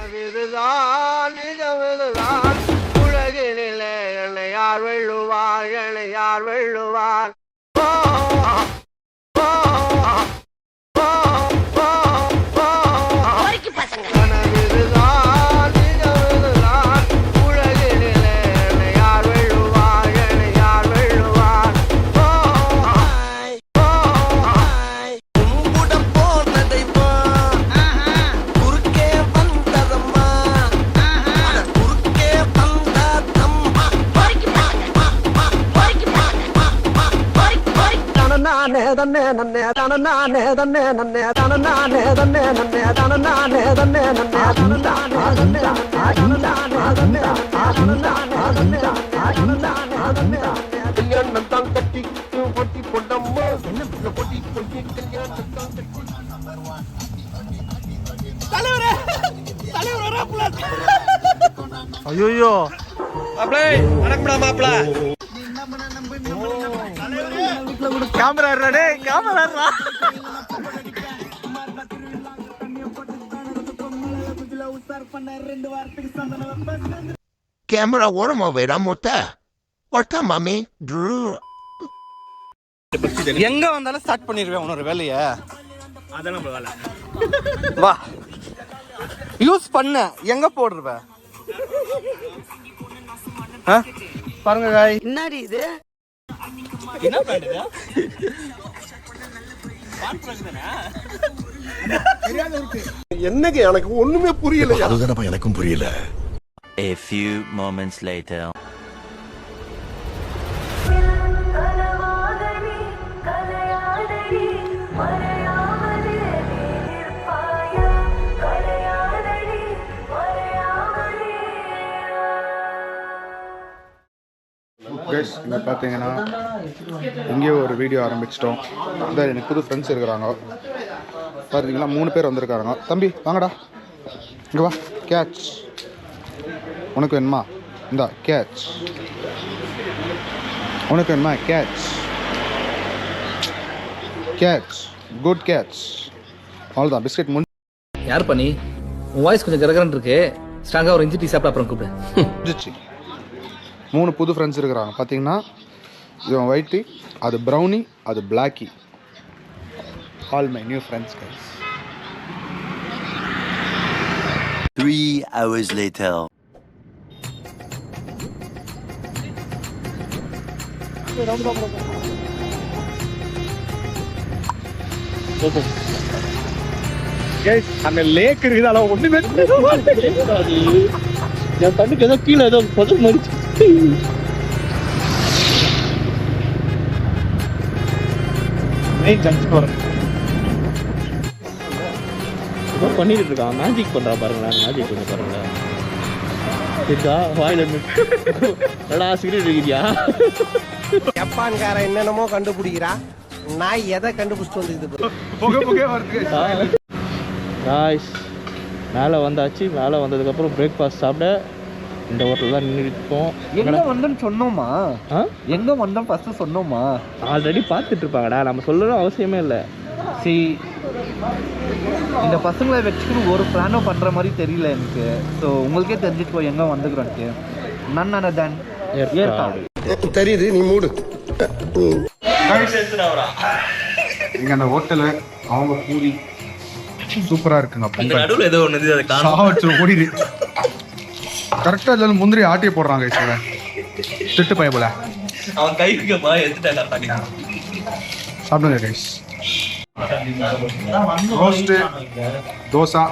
கனவிதுதான் நிஜமிதுதான் உலகினிலே என்னை யார் வெல்லுவார் என்னை யார் வெல்லுவார் தன்னே நன்னே தன நானே தன்னே நன்னே தன நானே தன்னே நன்னே தன நானே தன்னே நன்னே தன நானே தன்னே தன நானே தன்னே தன நானே தன்னே தன நானே தன்னே கல்யாணம் தான் கட்டி பொட்டி பொண்டம்மா என்ன பொட்டி பொட்டி கல்யாணம் தான் கட்டி தலைவரே தலைவரே ராப்ல ஐயோ மாப்ளே வணக்கம்டா மாப்ள கேமரா ரெடி கேமரா கேமரா ஓரமா வேடா மொத்த ஒட்டா மாமி எங்க வந்தாலும் ஸ்டார்ட் பண்ணிடுவேன் உன்னோட வேலைய அதான் நம்ம வேலை வா யூஸ் பண்ண எங்க போடுறவ பாருங்க காய் என்னடி இது என்ன பண்ணுது என்னங்க எனக்கு ஒண்ணுமே புரியல அதுதானப்பா எனக்கும் புரியல A few moments later இங்கே பார்த்தீங்கன்னா இங்கேயே ஒரு வீடியோ ஆரம்பிச்சிட்டோம். இதான் எனக்கு புது ஃப்ரெண்ட்ஸ் இருக்கிறாங்க பார்த்தீங்களா, 3 பேர் வந்திருக்காங்க. தம்பி வாங்கடா, இங்கே வா. கேட்ச் உனக்கு வேணுமா? இந்தா கேட்ச். உனக்கு வேணுமா? Catch catch good catch. அவ்வளோதான், பிஸ்கெட் யார் பண்ணி உன் வாய்ஸ் கொஞ்சம் கரகரன்னு இருக்கு. ஸ்ட்ராங்காக ஒரு இஞ்சி டீ சாப்பிட அப்புறம் கூப்பிடு. 3 புது ஃப்ரெண்ட்ஸ் இருக்கிறாங்க பார்த்தீங்கன்னா. இவன் ஒயிட்டி, அது ப்ரௌனி, அது Blackie. All my new friends guys. 3 hours later guys அந்த லேக் இருக்குதால ஒண்ணுமே என் கண்ணுக்கு ஏதோ கீழே ஏதோ புதை மறிச்சு பண்ணிட்டு இருக்கான். மேஜிக் பண்றா பாருங்களேன், மேஜிக் பண்ண பாருங்களேன். சரிக்கா வாயில நல்லா சிகரெட் இருக்குதியா? ஜப்பான்காரன் என்னென்னமோ கண்டுபிடிக்கிறா, நான் எதை கண்டுபிடிச்சிட்டு வந்து காய்ஸ் மேலே வந்தாச்சு. மேலே வந்ததுக்கப்புறம் பிரேக்ஃபாஸ்ட் சாப்பிட இந்த ஹோட்டல் தான் நின்றுட்டோம். எங்க வந்தோன்னு சொன்னோமா? எங்க வந்தோம் ஃபர்ஸ்ட் சொன்னோமா? ஆல்ரெடி பார்த்துட்டு இருப்பாங்கடா, நம்ம சொல்லணும் அவசியமே இல்லை. சரி, இந்த பசங்களை வச்சுக்கிட்டு ஒரு பிளானும் பண்ணுற மாதிரி தெரியல எனக்கு. ஸோ உங்களுக்கே தெரிஞ்சுட்டு எங்கே வந்துக்கிறோன்ட்டு. நன் அதன் ஏற்காடு தெரியுது, நீ மூடு. இங்கே அந்த ஹோட்டலு அவங்க பூரி சூப்பராக இருக்குங்க. நடுவில் ஏதோ ஒன்று ஓடிடு கரெக்டாக இதில் முந்திரி ஆட்டியை போடுறாங்க. இப்போ திட்டு பயப்பட அவன் கைக்கு எடுத்துட்டாங்க. சாப்பிடுங்க guys. Roast, dosa,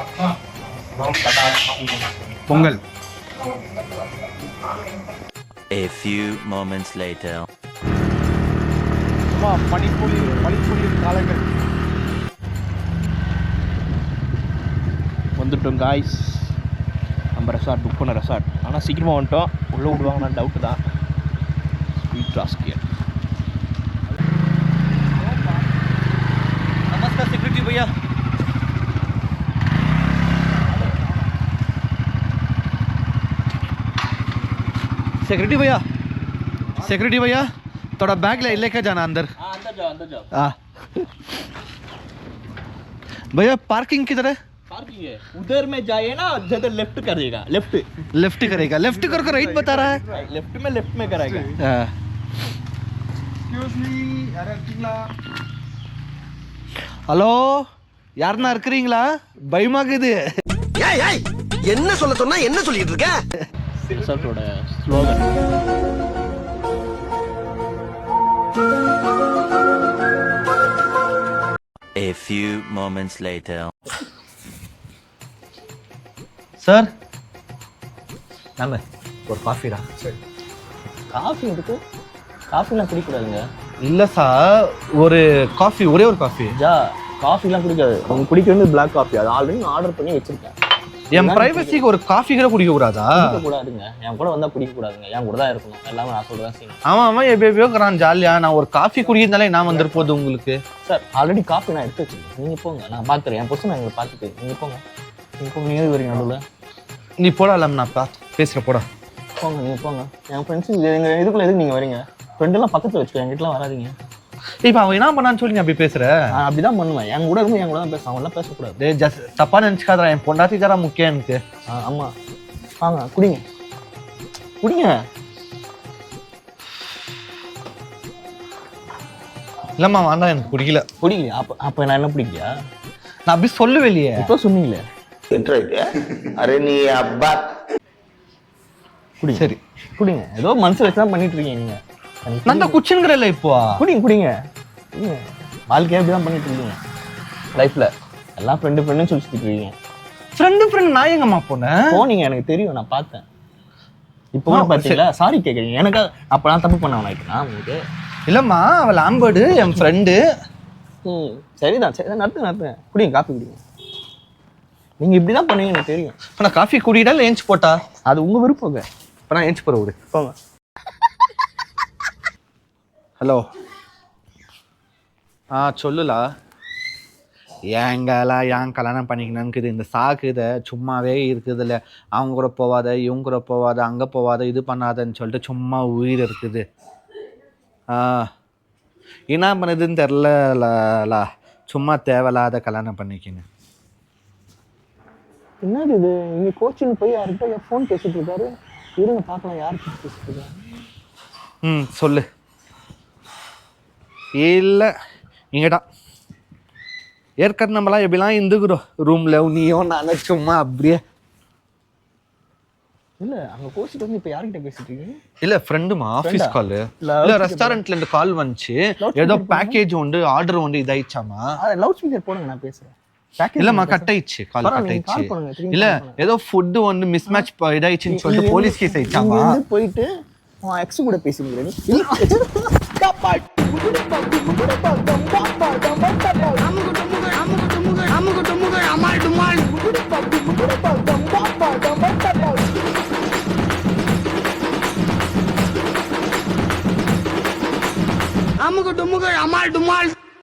Pongal. A few moments later பனிப்பொழியின் காலங்கள் வந்துட்டோம் காய்ஸ். நம்ம ரெசார்ட் புக் பண்ண ரெசார்ட். ஆனால் சீக்கிரமாக வந்துட்டோம். உள்ளே விடுவாங்கன்னு டவுட்டு தான். ஸ்வீட் ராஸ்கியர். நமஸ்கார் செக்யூரிட்டி भैया. सेक्रेटरी भैया, सेक्रेटरी भैया थोड़ा बैग लेकर जाना अंदर. अंदर जाओ. भैया पार्किंग किधर है? पार्किंग है उधर में जाइए ना ज्यादा लेफ्ट करेगा लेफ्ट लेफ्ट करेगा लेफ्ट करके राइट बता रहा है लेफ्ट में करेगा எக்ஸ்கியூஸ் மீ யாரா இருக்கீங்களா ஹலோ யாருன்னா இருக்கிறீங்களா பயமாகுது ஏய் ஏய் என்ன சொல்ல சொன்னா என்ன சொல்லிட்டு இருக்க रिसोर्टோட slogan A few moments later. Sir நம்ம ஒரு காஃபிடா காஃபி இருக்கு காஃபிலாம் குடிக்கூடாதுங்க இல்ல சார் ஒரு காஃபி ஒரே ஒரு காஃபி ஜா காஃபிலாம் குடிக்காது உங்களுக்கு குடிக்கிறது பிளாக் காஃபி அது ஆல்ரெடி நான் ஆர்டர் பண்ணி வச்சிருக்கேன் என் பிரைவசிக்கு ஒரு காஃபி கூட குடிக்க கூடாதா கூடாதுங்க என் கூட வந்தா குடிக்க கூடாதுங்க என் கூட தான் இருக்கணும் எல்லாமே நான் சொல்றேன் செய்யணும் அவன் அவன் எப்படியோக்கிறான் ஜாலியா நான் ஒரு காஃபி குடிக்கிறதாலே நான் வந்துட்டு போகுது உங்களுக்கு சார் ஆல்ரெடி காஃபி நான் எடுத்து வச்சிருக்கேன் நீங்க போங்க நான் பாத்துறேன் என் பொண்ணு நான் பார்த்துட்டு நீங்க போங்க நீங்க வரீங்க நடுவில் நீ போடா இல்லாம நான் பேசுற போடா போங்க நீங்க போங்க என் ஃப்ரெண்ட்ஸ் எங்க இதுக்குள்ள எதுக்கு நீங்க வரீங்க ஃப்ரெண்டெல்லாம் பக்கத்துல வச்சுக்கோ என்கிட்டலாம் வராதீங்க இப்ப அவன் என்ன பண்ணான்னு சொல்லி நீ அப்படி பேசுற நான் அப்படிதான் பண்ணுவேன் என் கூட இருக்கும் என் கூட தான் பேசுவேன் அவன்லாம் பேசக்கூடாது டேய் ஜஸ்ட் தப்பா நினைச்சுக்காதடா என் பொண்டாட்டி தர முக்கியம் எனக்கு ஆமா வாங்க குடிங்க குடிங்க இல்லம்மா வேண்டாம் எனக்கு குடிக்கல குடிக்கலையா அப்ப நான் என்ன பிடிக்கலையா நான் அப்படி சொல்லவே இல்லையே இப்போ சொன்னீங்களே அரே நீ அப்பா குடிங்க சரி குடிங்க ஏதோ மனசு வச்சு தான் பண்ணிட்டு இருக்கீங்க நீங்க நான் தான் குச்சின்கிறல்ல இப்போ குடிங்க குடிங்க குடிங்க வாழ்க்கையை அப்படி தான் பண்ணிட்டு இருக்கீங்க லைஃப்ல எல்லாம் ஃப்ரெண்டுன்னு சொல்லி சுத்திட்டு இருக்கீங்க ஃப்ரெண்டு நான் எங்கம்மா போனேன் போனீங்க எனக்கு தெரியும் நான் பார்த்தேன் இப்போ கூட பார்த்தீங்களா சாரி கேட்குறீங்க எனக்கு அப்போ நான் தப்பு பண்ண நான் உங்களுக்கு இல்லம்மா அவள் லாம்பர்டு என் ஃப்ரெண்டு சரிதான் நடத்துங்க குடிங்க காப்பி குடிங்க நீங்க இப்படிதான் பண்ணுவீங்க எனக்கு தெரியும் இப்போ நான் காஃபி குடிடா இல்லை ஏஞ்சி போட்டா அது உங்க விருப்பங்க இப்போ நான் ஏஞ்சி போகிற விடு போங்க ஹலோ சொல்லுலா ஏங்கலா ஏன் கல்யாணம் பண்ணிக்கணும்னுக்குது இந்த சாக்கு இதை சும்மாவே இருக்குதுல்ல அவங்க கூட போவாத இவங்க கூட போவாத அங்கே போவாத இது பண்ணாதன்னு சொல்லிட்டு சும்மா உயிர் இருக்குது என்ன பண்ணுதுன்னு தெரிலலா சும்மா தேவையில்லாத கல்யாணம் பண்ணிக்கின்னு என்னது இது இங்க கோச்சிங் போய் யாருக்கிட்ட ஃபோன் பேசிட்டு இருக்காரு இருங்க பார்க்கலாம் யார் பேசிட்டு இருக்காரு சொல்லு இல்லை இங்கடா ஏற்கனவே நம்மளாம் எப்படிலாம் இருந்துக்கிறோம் ரூம்ல நீயும் நானும் சும்மா அப்படியே இல்ல அங்க கோச்சிட்டு வந்து இப்ப யார்கிட்ட பேசிட்டு இருக்கீங்க இல்ல ஃப்ரெண்டுமா ஆஃபீஸ் கால் இல்ல ரெஸ்டாரண்ட்ல இருந்து கால் வந்துச்சு ஏதோ பேக்கேஜ் உண்டு ஆர்டர் உண்டு இதாயிச்சாமா லவுட் ஸ்பீக்கர் போடுங்க நான் பேசுறேன் இல்லம்மா கட் ஆயிடுச்சு கால் கட் ஆயிடுச்சு இல்ல ஏதோ ஃபுட் வந்து மிஸ் மேட்ச் இதாயிடுச்சுன்னு சொல்லிட்டு போலீஸ் கேஸ் ஆயிடுச்சாமா போயிட்டு எக்ஸ் கூட பேசுறீங்க அமுக டுமுக அமால் டுமால்